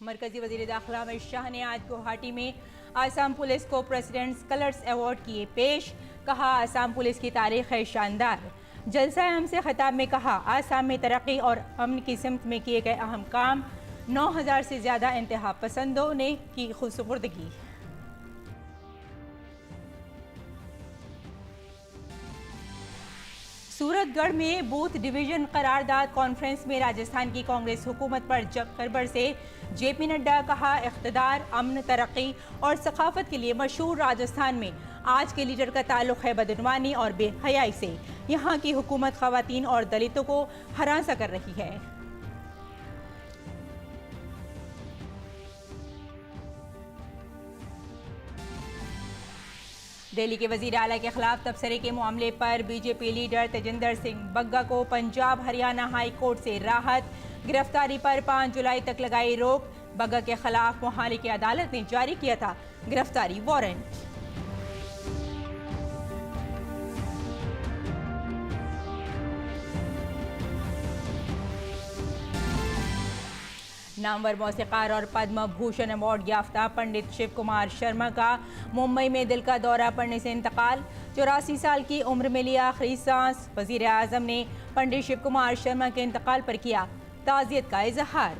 मरकजी वजीर दाखिला अमित शाह ने आज गुवाहाटी में आसाम पुलिस को प्रेसिडेंट्स कलर्स अवार्ड किए पेश। कहा, आसाम पुलिस की तारीख है शानदार। जलसा अहम से खिताब में कहा, आसाम में तरक्की और अमन की सिमत में किए गए अहम काम। 9000 से ज़्यादा इंतहा पसंदों ने की खुदसुपुर्दगी। सूरतगढ़ में बूथ डिवीजन करारदाद कॉन्फ्रेंस में राजस्थान की कांग्रेस हुकूमत पर जबर से जेपी नड्डा। कहा, इख्तिदार, अमन, तरक्की और सखाफत के लिए मशहूर राजस्थान में आज के लीडर का ताल्लुक है बदनवानी और बेहयाई से। यहाँ की हुकूमत खवातीन और दलितों को हरासा कर रही है। दिल्ली के वजीर आला के खिलाफ तबसरे के मामले पर बीजेपी लीडर तेजिंदर सिंह बग्गा को पंजाब हरियाणा हाई कोर्ट से राहत। गिरफ्तारी पर 5 जुलाई तक लगाई रोक। बग्गा के खिलाफ मोहाली की अदालत ने जारी किया था गिरफ्तारी वारंट। नामवर मौसीकार और पद्म भूषण अवार्ड याफ्ता पंडित शिव कुमार शर्मा का मुंबई में दिल का दौरा पड़ने से इंतकाल। 84 साल की उम्र में लिया आखिरी सांस। वजीर आजम ने पंडित शिव कुमार शर्मा के इंतकाल पर किया ताज़ियत का इजहार।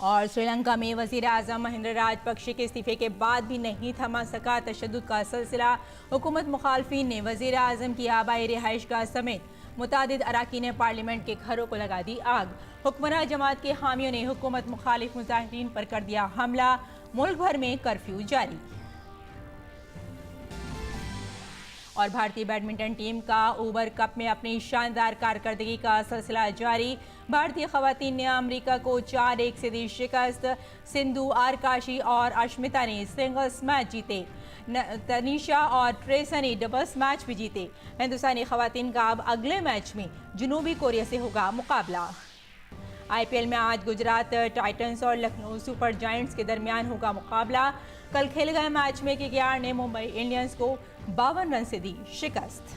और श्रीलंका में वजीर आजम महिंद्रा राजपक्षे के इस्तीफे के बाद भी नहीं थमा सका तशद्दुद का सिलसिला। हुकूमत मुखालफिन ने वजीर आजम की आबाई रिहाइशगाह समेत मुतादिद अराकीन पार्लियामेंट के घरों को लगा दी आग। हुक्मरान जमात के हामियों ने हुकूमत मुखालिफ मुजाहिरीन पर कर दिया हमला। मुल्क भर में कर्फ्यू जारी। और भारतीय बैडमिंटन टीम का ओवर कप में अपनी शानदार कारकर्दगी का सिलसिला जारी। भारतीय खवातीन ने अमेरिका को 4-1 से दी शिकस्त। सिंधु, आरकाशी और अश्मिता ने सिंगल्स मैच जीते। तनीशा और ट्रेसा ने डबल्स मैच भी जीते। हिंदुस्तानी खवातीन का अब अगले मैच में जनूबी कोरिया से होगा मुकाबला। आईपीएल में आज गुजरात टाइटंस और लखनऊ सुपर जायंट्स के दरमियान होगा मुकाबला। कल खेले गए मैच में केकेआर ने मुंबई इंडियंस को 52 रन से दी शिकस्त।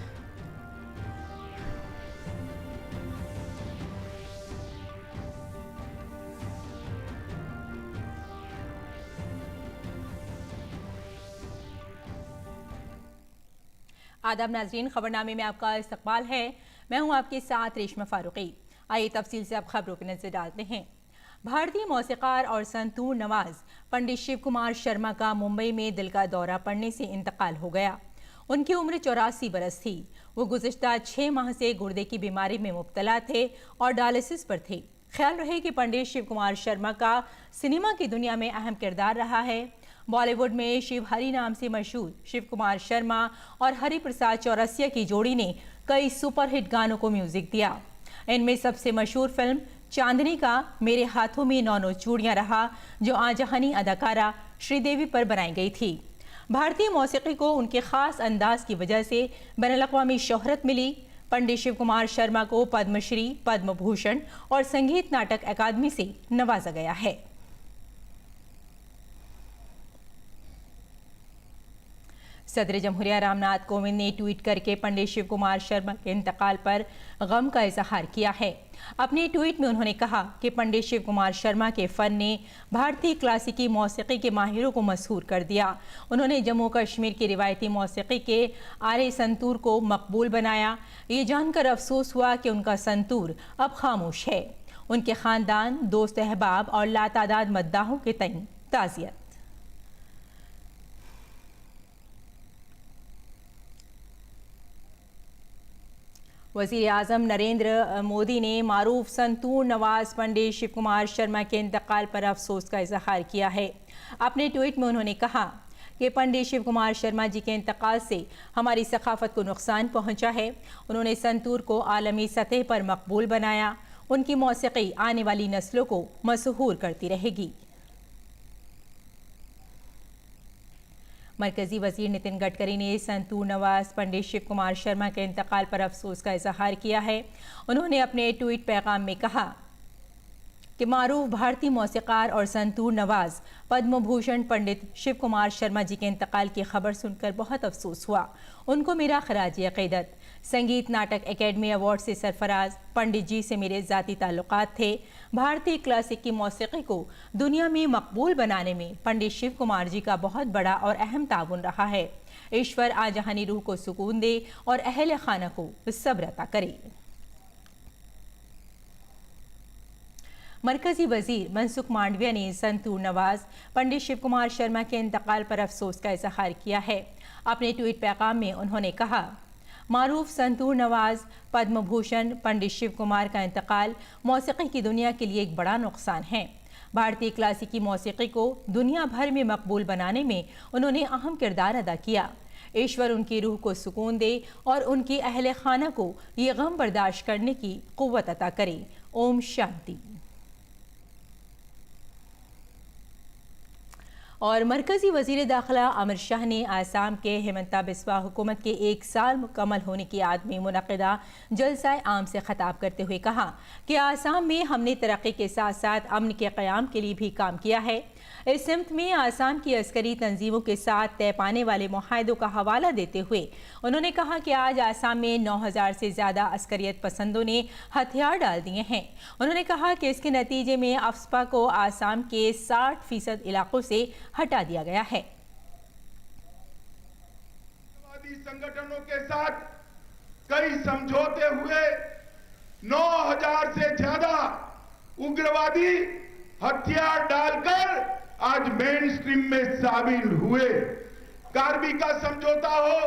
आदाब नाज़रीन, खबरनामे में आपका इस्तकबाल है। मैं हूं आपके साथ रेशमा फारूकी। आइए तफसील से अब खबरों पर नजर डालते हैं। भारतीय मौसीकार और संतूर नवाज पंडित शिव कुमार शर्मा का मुंबई में दिल का दौरा पड़ने से इंतकाल हो गया। उनकी उम्र 84 बरस थी। वो गुज़िश्ता 6 माह से गुर्दे की बीमारी में मुब्तला थे और डायलिसिस पर थे। ख्याल रहे कि पंडित शिव कुमार शर्मा का सिनेमा की दुनिया में अहम किरदार रहा है। बॉलीवुड में शिव हरी नाम से मशहूर शिव कुमार शर्मा और हरि प्रसाद चौरसिया की जोड़ी ने कई सुपरहिट गानों को म्यूजिक दिया। इनमें सबसे मशहूर फिल्म चांदनी का मेरे हाथों में 9 चूड़ियां रहा, जो आजहानी अदाकारा श्रीदेवी पर बनाई गई थी। भारतीय मौसीकी को उनके खास अंदाज की वजह से बैनुल-अक़वामी शोहरत मिली। पंडित शिव कुमार शर्मा को पद्मश्री, पद्म भूषण और संगीत नाटक अकादमी से नवाजा गया है। सदर जमहूरिया रामनाथ कोविंद ने ट्वीट करके पंडित शिव कुमार शर्मा के इंतकाल पर गम का इजहार किया है। अपने ट्वीट में उन्होंने कहा कि पंडित शिव कुमार शर्मा के फ़न ने भारतीय क्लासिकी मौसीकी के माहिरों को मशहूर कर दिया। उन्होंने जम्मू कश्मीर की रिवायती मौसीकी के आरे संतूर को मकबूल बनाया। ये जानकर अफसोस हुआ कि उनका संतूर अब खामोश है। उनके ख़ानदान, दोस्त, अहबाब और लातादाद मद्दाहों के तईन ताज़ियत। वज़ीर आज़म नरेंद्र मोदी ने मारूफ संतूर नवाज पंडित शिव कुमार शर्मा के इंतकाल पर अफसोस का इजहार किया है। अपने ट्वीट में उन्होंने कहा कि पंडित शिव कुमार शर्मा जी के इंतकाल से हमारी सखाफत को नुकसान पहुंचा है। उन्होंने संतूर को आलमी सतह पर मकबूल बनाया। उनकी मौसीकी आने वाली नस्लों को मशहूर करती रहेगी। मरकजी वजीर नितिन गडकरी ने संतूर नवाज पंडित शिव कुमार शर्मा के इंतकाल पर अफसोस का इजहार किया है। उन्होंने अपने ट्वीट पैगाम में कहा कि मारूफ भारतीय मौसीकार और संतूर नवाज पद्म भूषण पंडित शिव कुमार शर्मा जी के इंतकाल की खबर सुनकर बहुत अफसोस हुआ। उनको मेरा खराज अक़ीदत। संगीत नाटक एकेडमी अवार्ड से सरफराज, पंडित जी से मेरे ज़ाती ताल्लुकात थे। भारतीय क्लासिक की मौसीकी को दुनिया में मकबूल बनाने में पंडित शिव कुमार जी का बहुत बड़ा और अहम ताउन रहा है। ईश्वर आजहानी रूह को सुकून दे और अहले खाना को सब्र अता करे। मरकजी वजीर मनसुख मांडविया ने संतूर नवाज, पंडित शिव कुमार शर्मा के इंतकाल पर अफसोस का इजहार किया है। अपने ट्वीट पैगाम में उन्होंने कहा, मारूफ संतूर नवाज पद्म भूषण पंडित शिव कुमार का इंतकाल मौसीकी की दुनिया के लिए एक बड़ा नुकसान है। भारतीय क्लासिकी मौसीकी को दुनिया भर में मकबूल बनाने में उन्होंने अहम किरदार अदा किया। ईश्वर उनकी रूह को सुकून दे और उनकी अहले खाना को ये गम बर्दाश्त करने की कुव्वत अता करे। ओम शांति। और मरकजी वजीर दाखिला अमित शाह ने आसाम के हिमंता बिस्वा हुकूमत के 1 साल मुकम्मल होने की याद में मुनक़िदा जलसाए आम से खिताब करते हुए कहा कि आसाम में हमने तरक्की के साथ साथ अमन के क़याम के लिए भी काम किया है। इस सिमत में आसाम की अस्करी तंजीमों के साथ तय पाने वाले मुआहदों का हवाला देते हुए उन्होंने कहा कि आज आसाम में 9000 से ज़्यादा अस्करियत पसंदों ने हथियार डाल दिए हैं। उन्होंने कहा कि इसके नतीजे में अफस्पा को आसाम के 60% इलाकों से हटा दिया गया है। संगठनों के साथ कई समझौते हुए 9000 से ज्यादा उग्रवादी हथियार डालकर आज मेन स्ट्रीम में शामिल हुए। कार्बी का समझौता हो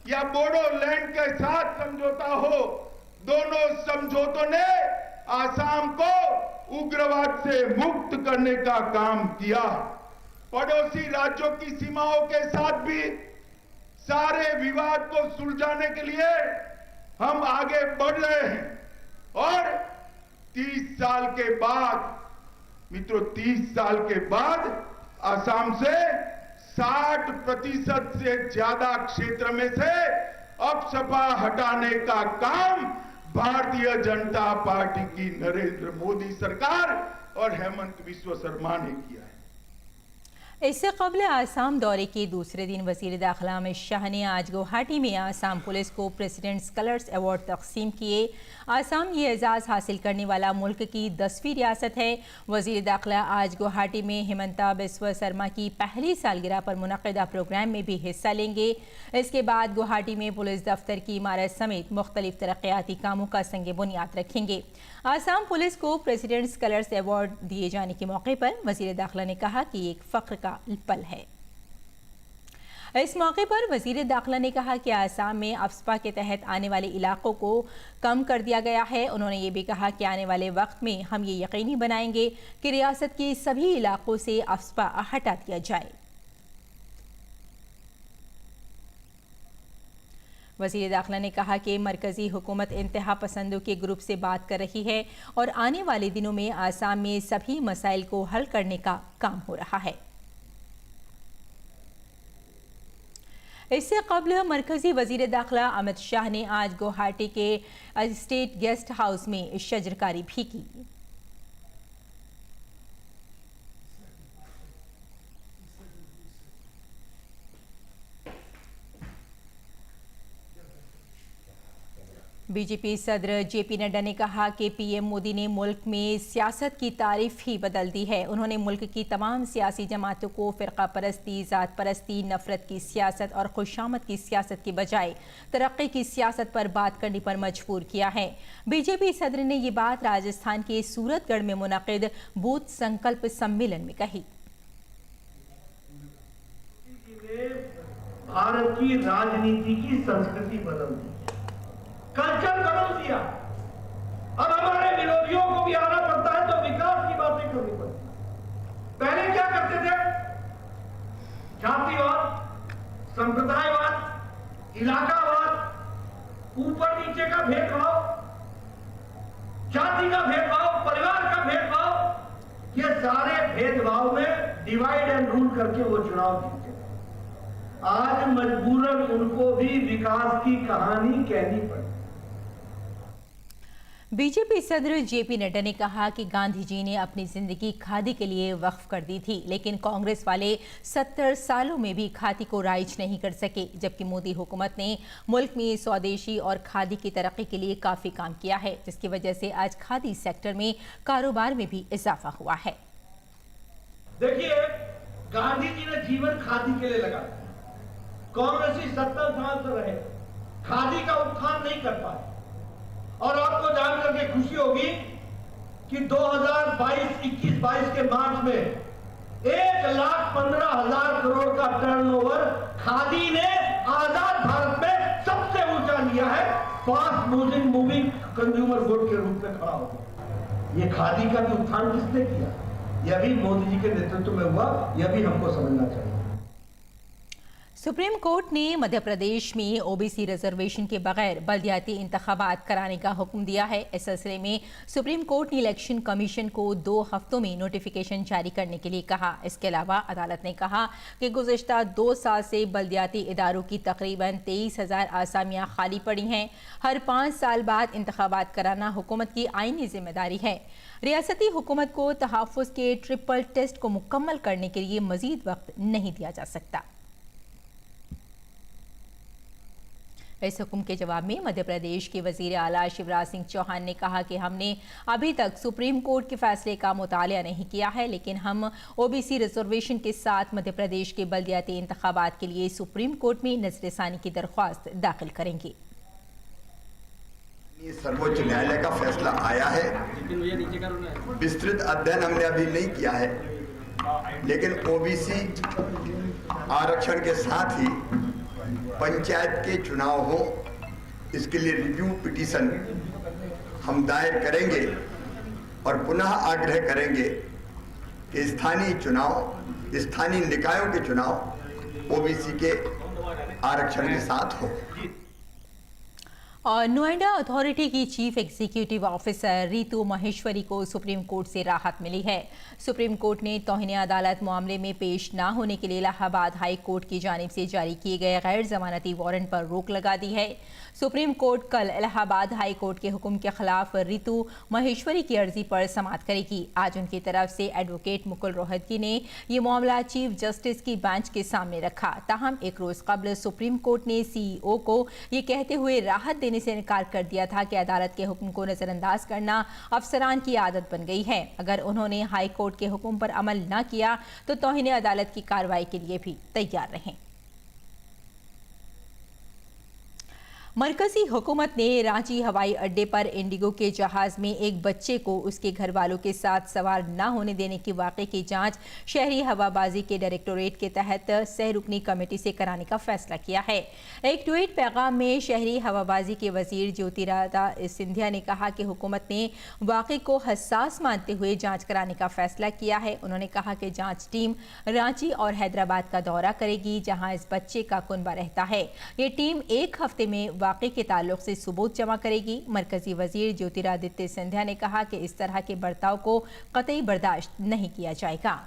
या बोडोलैंड के साथ समझौता हो, दोनों समझौतों ने आसाम को उग्रवाद से मुक्त करने का काम किया। पड़ोसी राज्यों की सीमाओं के साथ भी सारे विवाद को सुलझाने के लिए हम आगे बढ़ रहे हैं और 30 साल के बाद मित्रों, 30 साल के बाद आसाम से 60% से ज्यादा क्षेत्र में से अफस्पा हटाने का काम भारतीय जनता पार्टी की नरेंद्र मोदी सरकार और हेमंत बिस्वा शर्मा ने किया है। इससे कबल आसाम दौरे के दूसरे दिन वजीर दाखिला अमित शाह ने आज गुवाहाटी में आसाम पुलिस को प्रेसिडेंट्स कलर्स अवार्ड तकसीम किए। आसाम ये एजाज़ हासिल करने वाला मुल्क की 10वीं रियासत है। वजीर दाखिला आज गुवाहाटी में हिमंता बिस्वा शर्मा की पहली सालगिरह पर मुनक़िदा प्रोग्राम में भी हिस्सा लेंगे। इसके बाद गुवाहाटी में पुलिस दफ्तर की इमारत समेत मुख्तलिफ तरक्याती कामों का संग बुनियाद रखेंगे। आसाम पुलिस को प्रेसिडेंट्स कलर्स अवार्ड दिए जाने के मौके पर वजीर दाखिला ने कहा कि एक फ़ख्र का पल है। इस मौके पर वजीर दाखिला ने कहा कि आसाम में अफस्पा के तहत आने वाले इलाकों को कम कर दिया गया है। उन्होंने ये भी कहा कि आने वाले वक्त में हम ये यकीनी बनाएंगे कि रियासत के सभी इलाकों से अफस्पा हटा दिया जाए। वज़ीर दाखिला ने कहा कि मरकजी हुकूमत इंतहा पसंदों के ग्रुप से बात कर रही है और आने वाले दिनों में आसाम में सभी मसाइल को हल करने का काम हो रहा है। इससे कबल मरकजी वजीर दाखिला अमित शाह ने आज गुवाहाटी के स्टेट गेस्ट हाउस में शजरकारी भी की। बीजेपी सदर जेपी नड्डा ने कहा कि पीएम मोदी ने मुल्क में सियासत की तारीफ ही बदल दी है। उन्होंने मुल्क की तमाम सियासी जमातों को फ़िरका परस्ती, ज़ात परस्ती, नफरत की सियासत और खुशामद की सियासत के बजाय तरक्की की सियासत पर बात करने पर मजबूर किया है। बीजेपी सदर ने ये बात राजस्थान के सूरतगढ़ में मुनक़िद बूथ संकल्प सम्मेलन में कही। भारत की राजनीति की संस्कृति बदल दी, कल्चर बदल दिया। अब हमारे विरोधियों को भी आना पड़ता है तो विकास की बातें करनी पड़ती। पहले क्या करते थे? जातिवाद, संप्रदायवाद, इलाकावाद, ऊपर नीचे का भेदभाव, जाति का भेदभाव, परिवार का भेदभाव, ये सारे भेदभाव में डिवाइड एंड रूल करके वो चुनाव जीते। आज मजबूरन उनको भी विकास की कहानी कहनी पड़ी। बीजेपी सदर जेपी नड्डा ने कहा कि गांधी जी ने अपनी जिंदगी खादी के लिए वक्फ कर दी थी, लेकिन कांग्रेस वाले 70 सालों में भी खादी को राइज नहीं कर सके, जबकि मोदी हुकूमत ने मुल्क में स्वदेशी और खादी की तरक्की के लिए काफी काम किया है, जिसकी वजह से आज खादी सेक्टर में कारोबार में भी इजाफा हुआ है। देखिए, गांधी जी ने जीवन खादी के लिए लगा, कांग्रेसी 70 साल से रहे, खादी का उत्थान नहीं कर पाए। और आपको जान करके खुशी होगी कि 2022 के मार्च में 1,15,000 करोड़ का टर्नओवर खादी ने आजाद भारत में सबसे ऊंचा लिया है, फास्ट मूविंग कंज्यूमर गुड के रूप में खड़ा हो गया। ये खादी का भी उत्थान किसने किया? यह भी मोदी जी के नेतृत्व में हुआ, यह भी हमको समझना चाहिए। सुप्रीम कोर्ट ने मध्य प्रदेश में ओबीसी रिजर्वेशन के बगैर बल्दियाती इंतखाबात कराने का हुक्म दिया है। इस सिलसिले में सुप्रीम कोर्ट ने इलेक्शन कमीशन को 2 हफ्तों में नोटिफिकेशन जारी करने के लिए कहा। इसके अलावा अदालत ने कहा कि गुज़िश्ता 2 साल से बल्दियाती इदारों की तकरीबन 23,000 आसामियां खाली पड़ी हैं। हर 5 साल बाद इंतखाबात कराना हुकूमत की आईनी जिम्मेदारी है। रियासती हुकूमत को तहफ़्फ़ुज़ के ट्रिपल टेस्ट को मुकम्मल करने के लिए मज़ीद वक्त नहीं दिया जा सकता। इस हुक्म के जवाब में मध्य प्रदेश के वजीर आला शिवराज सिंह चौहान ने कहा कि हमने अभी तक सुप्रीम कोर्ट के फैसले का मुतालिया नहीं किया है, लेकिन हम ओबीसी रिजर्वेशन के साथ मध्य प्रदेश के बल्दियाती इंतखाबात के लिए सुप्रीम कोर्ट में नज़रसानी की दरख्वास्त दाखिल करेंगे। सर्वोच्च न्यायालय का फैसला आया है, विस्तृत अध्ययन हमने अभी नहीं किया है, लेकिन ओबीसी आरक्षण के साथ ही पंचायत के चुनाव हो, इसके लिए रिव्यू पिटीशन हम दायर करेंगे और पुनः आग्रह करेंगे कि स्थानीय चुनाव, स्थानीय निकायों के चुनाव ओबीसी के आरक्षण के साथ हो। और नोएडा अथॉरिटी की chief executive officer Ritu Maheshwari को सुप्रीम कोर्ट से राहत मिली है। सुप्रीम कोर्ट ने तौहीन अदालत मामले में पेश न होने के लिए इलाहाबाद हाई कोर्ट की जानिब से जारी किए गए गैर जमानती वारंट पर रोक लगा दी है। सुप्रीम कोर्ट कल इलाहाबाद हाई कोर्ट के हुक्म के खिलाफ रितु महेश्वरी की अर्जी पर समाअत करेगी। आज उनकी तरफ से एडवोकेट मुकुल रोहतगी ने यह मामला चीफ जस्टिस की बेंच के सामने रखा। ताहम एक रोज कबल सुप्रीम कोर्ट ने सीईओ को ये कहते हुए राहत देने से इनकार कर दिया था कि अदालत के हुक्म को नजरअंदाज करना अफसरान की आदत बन गई है। अगर उन्होंने हाई कोर्ट के हुक्म पर अमल न किया तो तौहीन अदालत की कार्रवाई के लिए भी तैयार रहें। मरकजी हुकूमत ने रांची हवाई अड्डे पर इंडिगो के जहाज में एक बच्चे को उसके घर वालों के साथ सवार न होने देने के वाक़े की जांच शहरी हवाबाजी के डायरेक्टोरेट के तहत सहरुकनी कमेटी से कराने का फैसला किया है। एक ट्वीट पैगाम में शहरी हवाबाजी के वजीर ज्योतिरादित्य सिंधिया ने कहा कि हुकूमत ने वाक़े को हसास मानते हुए जाँच कराने का फैसला किया है। उन्होंने कहा कि जाँच टीम रांची और हैदराबाद का दौरा करेगी, जहाँ इस बच्चे का कुनबा रहता है। ये टीम 1 हफ्ते में वाक़े के ताल्लुक से सबूत जमा करेगी। मरकजी वजीर ज्योतिरादित्य सिंधिया ने कहा कि इस तरह के बर्ताव को कतई बर्दाश्त नहीं किया जाएगा।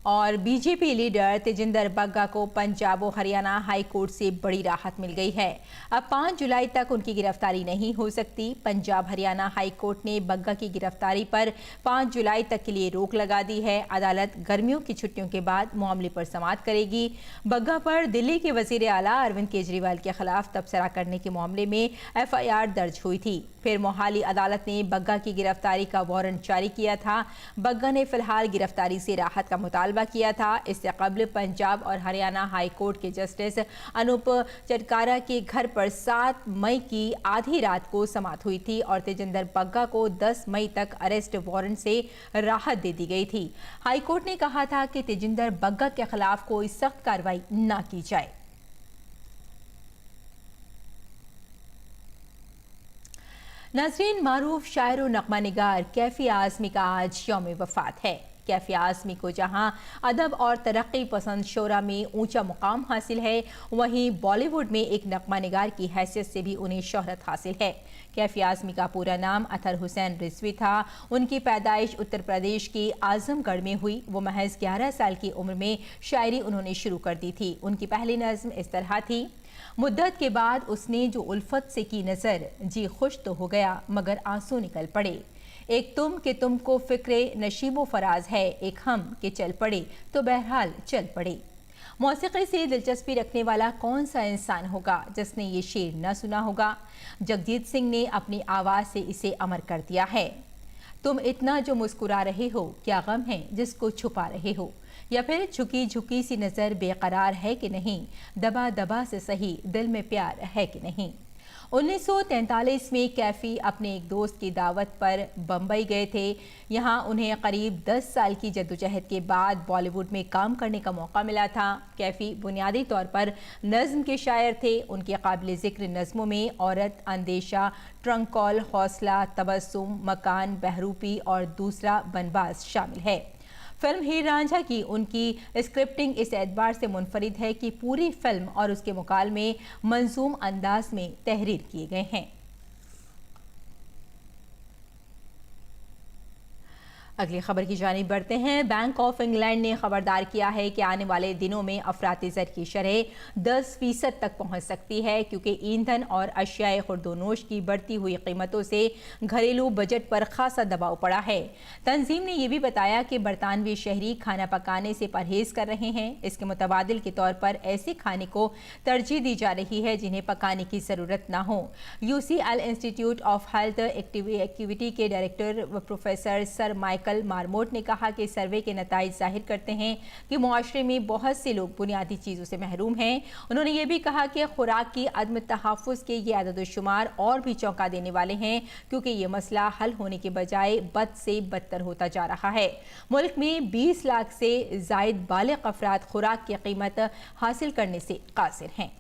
और बीजेपी लीडर तेजिंदर बग्गा को पंजाब और हरियाणा हाई कोर्ट से बड़ी राहत मिल गई है। अब 5 जुलाई तक उनकी गिरफ्तारी नहीं हो सकती। पंजाब हरियाणा हाई कोर्ट ने बग्गा की गिरफ्तारी पर 5 जुलाई तक के लिए रोक लगा दी है। अदालत गर्मियों की छुट्टियों के बाद मामले पर समाअत करेगी। बग्गा पर दिल्ली के वजीर आला अरविंद केजरीवाल के खिलाफ तबसरा करने के मामले में FIR दर्ज हुई थी। फिर मोहाली अदालत ने बग्गा की गिरफ्तारी का वारंट जारी किया था। बग्गा ने फिलहाल गिरफ्तारी से राहत का मुतालबा किया था। इससे कबल पंजाब और हरियाणा हाई कोर्ट के जस्टिस अनूप चटकारा के घर पर 7 मई की आधी रात को समाअत हुई थी और तेजिंदर बग्गा को 10 मई तक अरेस्ट वारंट से राहत दे दी गई थी। हाई कोर्ट ने कहा था कि तेजिंदर बग्गा के खिलाफ कोई सख्त कार्रवाई न की जाए। नाज़रीन, मारूफ शायर और नग़मा निगार कैफी आज़मी का आज यौम वफ़ात है। कैफी आज़मी को जहां अदब और तरक्की पसंद शोरा में ऊंचा मुकाम हासिल है, वहीं बॉलीवुड में एक नग़मा निगार की हैसियत से भी उन्हें शोहरत हासिल है। कैफी आज़मी का पूरा नाम अतहर हुसैन रिजवी था। उनकी पैदाइश उत्तर प्रदेश के आजमगढ़ में हुई। वो महज 11 साल की उम्र में शायरी उन्होंने शुरू कर दी थी। उनकी पहली नज़्म इस तरह थी: मुद्दत के बाद उसने जो उल्फत से की नजर, जी खुश तो हो गया मगर आंसू निकल पड़े। एक तुम कि तुमको फिक्रे नशीबो फराज है, एक हम कि चल पड़े तो बहरहाल चल पड़े। मौसीकी से दिलचस्पी रखने वाला कौन सा इंसान होगा जिसने ये शेर न सुना होगा। जगजीत सिंह ने अपनी आवाज़ से इसे अमर कर दिया है। तुम इतना जो मुस्कुरा रहे हो, क्या गम है जिसको छुपा रहे हो, या फिर झुकी झुकी सी नज़र बेकरार है कि नहीं, दबा दबा से सही दिल में प्यार है कि नहीं। 1943 में कैफ़ी अपने एक दोस्त की दावत पर बम्बई गए थे। यहाँ उन्हें करीब 10 साल की जद्दोजहद के बाद बॉलीवुड में काम करने का मौका मिला था। कैफ़ी बुनियादी तौर पर नज़्म के शायर थे। उनके काबिल ज़िक्र नज़्मों में औरत, अंदेशा, ट्रंक कॉल, हौसला, तबस्सुम, मकान, बहरूपी और दूसरा बनबाज शामिल है। फिल्म हीर रांझा की उनकी स्क्रिप्टिंग इस एतबार से मुनफरिद है कि पूरी फिल्म और उसके मुकालमे मंजूम अंदाज में तहरीर किए गए हैं। अगली खबर की जानिब बढ़ते हैं। बैंक ऑफ इंग्लैंड ने खबरदार किया है कि आने वाले दिनों में अफराती ज़र की शरह 10% तक पहुंच सकती है, क्योंकि ईंधन और अशियाए खुर्दोनोश की बढ़ती हुई कीमतों से घरेलू बजट पर खासा दबाव पड़ा है। तंजीम ने यह भी बताया कि बरतानवी शहरी खाना पकाने से परहेज कर रहे हैं। इसके मुतबादिल के तौर पर ऐसे खाने को तरजीह दी जा रही है जिन्हें पकाने की ज़रूरत ना हो। UCL institute of health activity के director professor sir Michael Marmot ने कहा कि सर्वे के नताइज जाहिर करते हैं कि मुआशरे में बहुत से लोग बुनियादी चीज़ों से महरूम हैं। उन्होंने ये भी कहा कि खुराक की अदम तहफ़्फ़ुज़ के ये अदद-ओ-शुमार और भी चौंका देने वाले हैं, क्योंकि ये मसला हल होने के बजाय बद से बदतर होता जा रहा है। मुल्क में 20 लाख से ज़ायद बालिग अफराद खुराक की कीमत हासिल करने से कासिर हैं।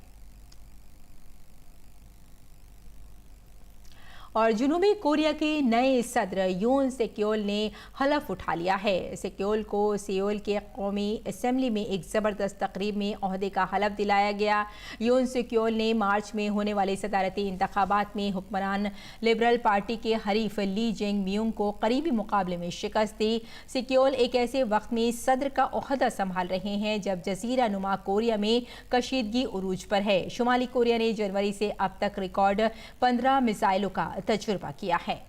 और जनूबी कोरिया के नए सदर यून सेक्योल ने हलफ उठा लिया है। सेक्योल को सियोल के कौमी असम्बली में एक ज़बरदस्त तकरीब में ओहदे का हलफ दिलाया गया। यून सेक्योल ने मार्च में होने वाले सदारती इंतखाबात में हुक्मरान लिबरल पार्टी के हरीफ ली जेंग मियोंग को करीबी मुकाबले में शिकस्त दी। सेक्योल एक ऐसे वक्त में सदर का ओहदा संभाल रहे हैं जब जजीरा नुमा कोरिया में कशीदगी उरूज पर है। शुमाली कोरिया ने जनवरी से अब तक रिकॉर्ड 15 मिसाइलों का तजुर्बा किया है।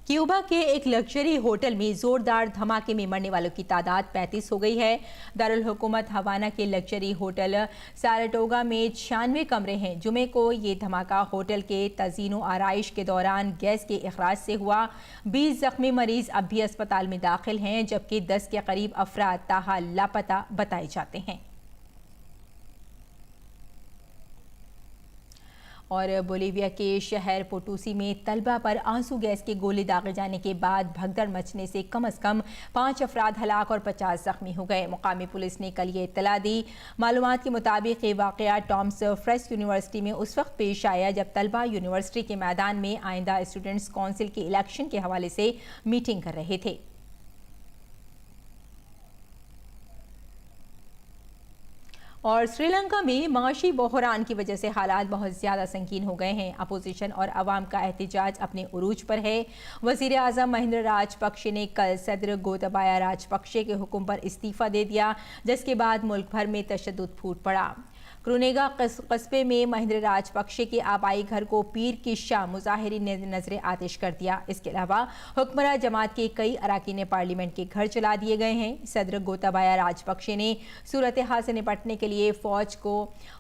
क्यूबा के एक लग्जरी होटल में जोरदार धमाके में मरने वालों की तादाद 35 हो गई है। दारुल हुकूमत हवाना के लग्जरी होटल साराटोगा में 96 कमरे हैं। जुमे को ये धमाका होटल के तज़ीनो आराइश के दौरान गैस के इखराज से हुआ। 20 जख्मी मरीज अब भी अस्पताल में दाखिल हैं, जबकि 10 के करीब अफराद ताहाल लापता बताए जाते हैं। और बोलीविया के शहर पोटूसी में तलबा पर आंसू गैस के गोले दागे जाने के बाद भगदड़ मचने से कम 5 अफराद हलाक और 50 जख्मी हो गए। मुकामी पुलिस ने कल ये इत्तला दी। मालूमात के मुताबिक ये वाक़या टॉम्स फ्रेश यूनिवर्सिटी में उस वक्त पेश आया जब तलबा यूनिवर्सिटी के मैदान में आइंदा स्टूडेंट्स काउंसिल के इलेक्शन के हवाले से मीटिंग कर रहे थे। और श्रीलंका में माशी बहरान की वजह से हालात बहुत ज़्यादा संगीन हो गए हैं। अपोजिशन और अवाम का एहतजाज अपने उरूज पर है। वज़ीर आज़म महिंद्रा राजपक्षे ने कल सदर गोतबाया राजपक्षे के हुक्म पर इस्तीफ़ा दे दिया, जिसके बाद मुल्क भर में तशद्दुद फूट पड़ा। क्रूनेगा कस्बे में महिंद्रा राजपक्षे के आबाई घर को पीर की शाम मुजाहिरीन ने नजर आतिश कर दिया। इसके अलावा हुक्मरान जमात के कई अरकान पार्लियामेंट के घर जला दिए गए हैं। सदर गोताबाया राजपक्षे ने सूरत हाल से निपटने के लिए फौज को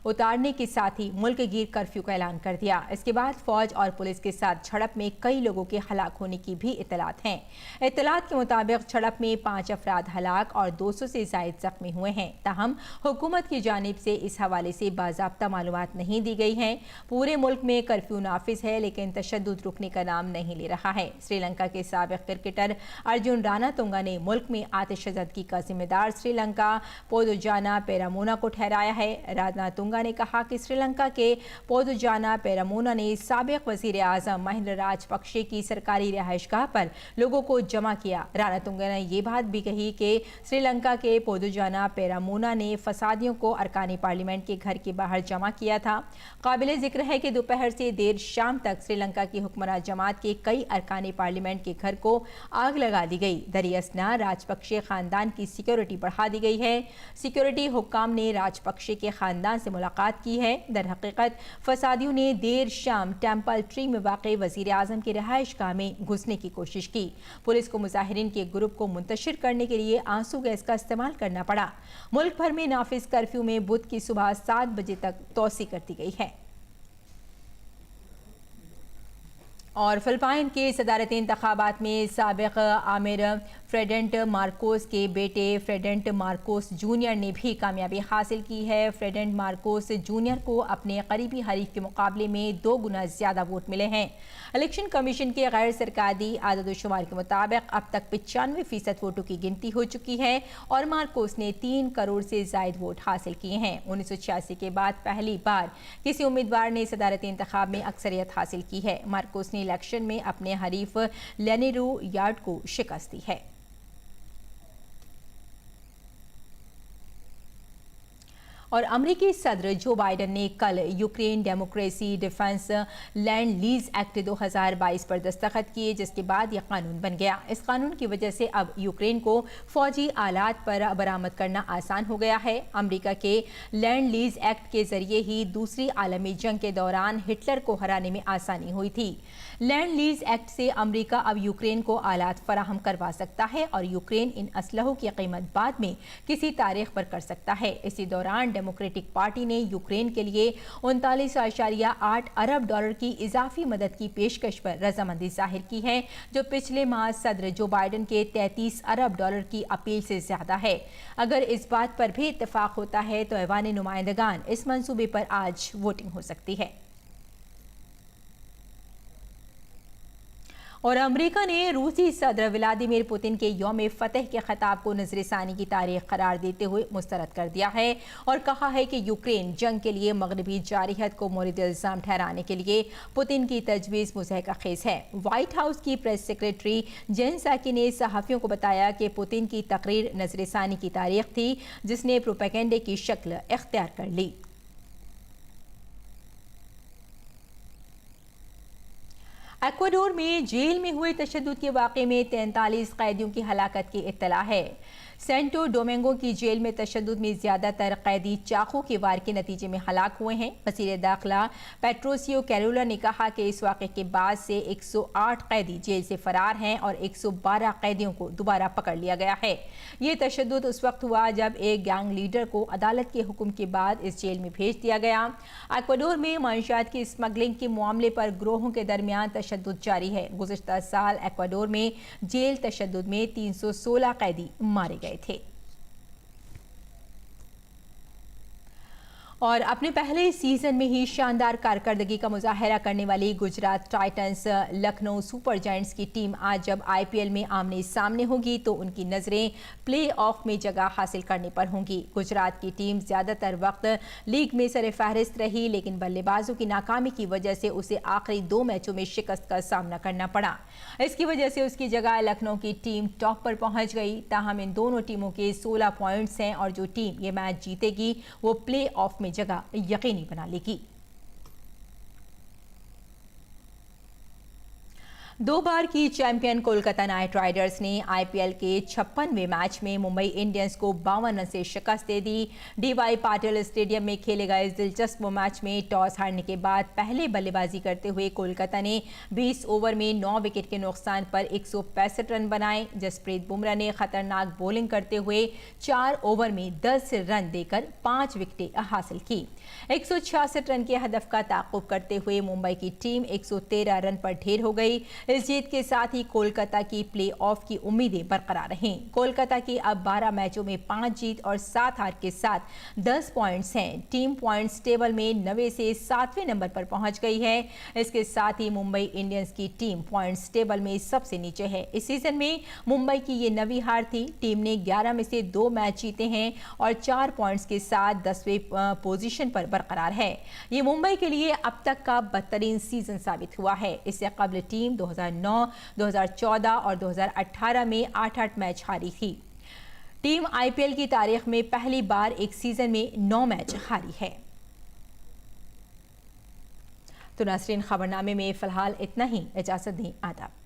उतारने के साथ ही मुल्क गिर कर्फ्यू का ऐलान कर दिया। इसके बाद फौज और पुलिस के साथ झड़प में कई लोगों के हलाक होने की भी इत्तलात हैं। इत्तलात के मुताबिक झड़प में 5 अफराद हलाक और 200 से ज़ायद जख्मी हुए हैं। ताहम हुकूमत की जानिब से इस हवाले से बाज़ाब्ता मालूमात नहीं दी गई हैं। पूरे मुल्क में कर्फ्यू नाफिज है, लेकिन तशद्दुद रुकने का नाम नहीं ले रहा है। श्रीलंका के साबिक क्रिकेटर अर्जुन रानातुंगा ने मुल्क में आतिशज़दगी का जिम्मेदार श्रीलंका पोदुजाना पेरामोना को ठहराया है। रानातुंगा ने कहा कि श्रीलंका के पोदुजाना पेरामोना ने साबिक वज़ीर आज़म महिंद्रा राजपक्षे की सरकारी रिहाइशगाह पर लोगों को जमा किया। रानातुंगा ने यह बात भी कही कि श्रीलंका के पोदुजाना पेरामोना ने फसादियों को अरकान पार्लियामेंट के घर के बाहर जमा किया था। काबिले जिक्र है कि दोपहर से देर शाम तक श्रीलंका की हुक्मरान जमात के कई अरकान पार्लियामेंट के घर को आग लगा दी गई। दरियासना राजपक्षे खानदान की सिक्योरिटी बढ़ा दी गई है। सिक्योरिटी हुक्काम ने राजपक्षे के खानदान से मुलाकात की है। दरहकीकत फसादियों ने देर शाम टेम्पल ट्री में वाक़ई वज़ीर आज़म की रिहाइशगाह में घुसने की कोशिश की। पुलिस को मुजाहिरीन के ग्रुप को मुंतशिर करने के लिए आंसू गैस का इस्तेमाल करना पड़ा। मुल्क भर में नाफिज कर्फ्यू में बुध की सुबह 7 बजे तक तोसी कर दी गई है। और फिलिपाइन के सदारती इंतखाबात में साबिक आमिर फ्रेडेंट मार्कोस के बेटे फ्रेडेंट मार्कोस जूनियर ने भी कामयाबी हासिल की है। फ्रेडेंट मार्कोस जूनियर को अपने करीबी हरीफ के मुकाबले में 2 गुना ज़्यादा वोट मिले हैं। इलेक्शन कमीशन के गैर सरकारी आददोशुमार के मुताबिक अब तक 95% वोटों की गिनती हो चुकी है और मार्कोस ने 3 करोड़ से ज़ायद वोट हासिल किए हैं। 1986 के बाद पहली बार किसी उम्मीदवार ने सदारती इंतखाब में अक्सरियत हासिल की है। मार्कोस ने इलेक्शन में अपने हरीफ लेनेरो यार्ड को शिकस्त दी है। और अमेरिकी सदर जो बाइडन ने कल Ukraine democracy defence land lease act 2022 पर दस्तखत किए, जिसके बाद यह कानून बन गया। इस कानून की वजह से अब यूक्रेन को फौजी आलात पर बरामद करना आसान हो गया है। अमेरिका के लैंड लीज एक्ट के जरिए ही दूसरी आलमी जंग के दौरान हिटलर को हराने में आसानी हुई थी। लैंड लीज एक्ट से अमेरिका अब यूक्रेन को आलात फराहम करवा सकता है और यूक्रेन इन असलहों की कीमत बाद में किसी तारीख पर कर सकता है। इसी दौरान डेमोक्रेटिक पार्टी ने यूक्रेन के लिए 39.8 अरब डॉलर की इजाफी मदद की पेशकश पर रजामंदी जाहिर की है, जो पिछले माह सदर जो बाइडन के 33 अरब डॉलर की अपील से ज्यादा है। अगर इस बात पर भी इत्तेफाक होता है तो ऐवान नुमाइंदगान इस मंसूबे पर आज वोटिंग हो सकती है। और अमेरिका ने रूसी सदर व्लादिमीर पुतिन के यौम फतह के खिताब को नजरसानी की तारीख करार देते हुए मुस्तरद कर दिया है और कहा है कि यूक्रेन जंग के लिए मगरबी जारहियत को मोरिद इल्जाम ठहराने के लिए पुतिन की तजवीज़ मुज़हक़ा खेज़ है। व्हाइट हाउस की प्रेस सेक्रेटरी जेन साकी ने सहाफ़ियों को बताया कि पुतिन की तकरीर नजरसानी की तारीख थी, जिसने प्रोपेगेंडे की शक्ल इख्तियार कर ली। इक्वाडोर में जेल में हुए तशद्दुद के वाक़े में 43 कैदियों की हलाकत की इत्तला है। सेंटो डोमिंगो की जेल में तशद्दुद में ज़्यादातर कैदी चाकू के वार के नतीजे में हलाक हुए हैं। वज़ीर दाखिला पेट्रोसियो कैरोला ने कहा कि इस वाक़े के बाद से 108 कैदी जेल से फरार हैं और 112 कैदियों को दोबारा पकड़ लिया गया है। ये तशद्दुद उस वक्त हुआ जब एक गैंग लीडर को अदालत के हुक्म के बाद इस जेल में भेज दिया गया। इक्वाडोर में मंशियात की स्मगलिंग के मामले पर ग्रोहों के दरमियान तशद्दुद जारी है। गुज़िश्ता साल इक्वाडोर में जेल तशद्दुद में 316 कैदी मारे गए थे। और अपने पहले सीजन में ही शानदार कारकर्दगी का मुजाहरा करने वाली Gujarat Titans Lucknow super giants की टीम आज जब आईपीएल में आमने सामने होगी तो उनकी नज़रें प्ले ऑफ में जगह हासिल करने पर होंगी। गुजरात की टीम ज़्यादातर वक्त लीग में सरफहरिस्त रही, लेकिन बल्लेबाजों की नाकामी की वजह से उसे आखिरी 2 मैचों में शिकस्त का सामना करना पड़ा। इसकी वजह से उसकी जगह लखनऊ की टीम टॉप पर पहुंच गई। ताहम इन दोनों टीमों के 16 पॉइंट्स हैं और जो टीम ये मैच जीतेगी वो प्ले ऑफ में जगह यकीनी बना लेगी। 2 बार की चैंपियन कोलकाता नाइट राइडर्स ने आईपीएल के 56वें मैच में मुंबई इंडियंस को 52 रन से शिकस्त दे दी। डीवाई पाटिल स्टेडियम में खेले गए इस दिलचस्प मैच में टॉस हारने के बाद पहले बल्लेबाजी करते हुए कोलकाता ने 20 ओवर में 9 विकेट के नुकसान पर 165 रन बनाए। जसप्रीत बुमराह ने खतरनाक बॉलिंग करते हुए 4 ओवर में 10 रन देकर 5 विकेटें हासिल की। 166 रन के हदफ का ताक़ुब करते हुए मुंबई की टीम 113 रन पर ढेर हो गई। इस जीत के साथ ही कोलकाता की प्ले ऑफ की उम्मीदें बरकरार रहीं। कोलकाता की अब 12 मैचों में 5 जीत और 7 हार के साथ 10 पॉइंट्स हैं। टीम पॉइंट्स टेबल में 9 से 7वें नंबर पर पहुंच गई है। इसके साथ ही मुंबई इंडियंस की टीम पॉइंट्स टेबल में सबसे नीचे है। इस सीजन में मुंबई की ये 9वीं हार थी। टीम ने 11 में से 2 मैच जीते हैं और 4 पॉइंट्स के साथ 10वें पोजीशन पर बरकरार है। ये मुंबई के लिए अब तक का बदतरीन सीजन साबित हुआ है। इससे कबल टीम 2009, 2014 और 2018 में 8-8 मैच हारी थी। टीम आईपीएल की तारीख में पहली बार एक सीजन में 9 मैच हारी है। तो नाज़रीन, खबरनामे में फ़िलहाल इतना ही। इजाज़त दें। आदाब।